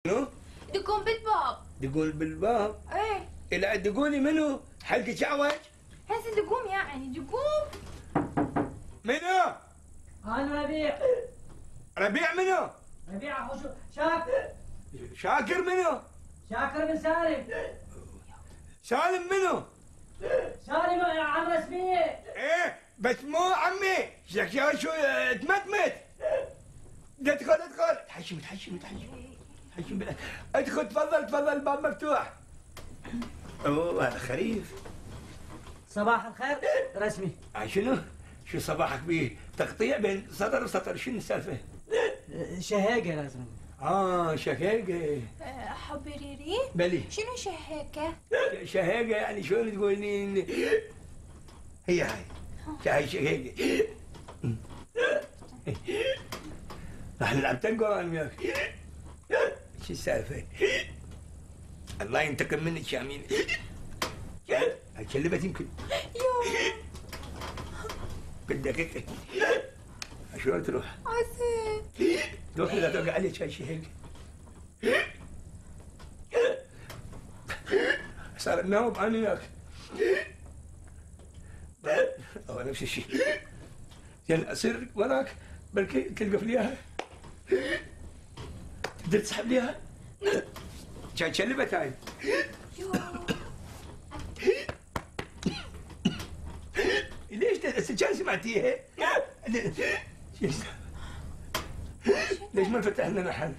منو؟ دقون بالباب. دقون بالباب؟ ايه. لا دقوني منو؟ حلقة شعوج؟ هسه دقوم يعني دقوم. منو؟ انا ربيع. ربيع منو؟ ربيع اخو شاكر. شاكر منو؟ شاكر بن سالم. سالم منو؟ سالم عم رسمية. ايه بس مو عمي، شو تمتمت. ادخل تحشم بالله. ادخل تفضل الباب مفتوح. اوه هذا خريف. صباح الخير رسمي. شنو؟ شو صباحك بيه؟ تقطيع بين سطر وسطر، شنو السالفة؟ شهيقة لازم. شهيقة. حبي ريري؟ بلي. شنو شهيقة؟ شهيقة يعني شلون تقولين؟ هي هاي شهيقة. راح نلعب تنقو انا وياك. شو السالفة؟ الله ينتقم منك يا امين. هاي كلبت يمكن. يوه بالدقيقة. شلون تروح؟ عسل. روح لا توقع عليك هاي شهيقة. صار ناوب انا وياك. هو نفس الشيء. يعني اصير وراك بلكي تلقف لي اياها. تقدر تسحب لي اياها. كان كلبت هاي. ليش هسه كان سمعتيها؟ ليش ما فتحنا محل؟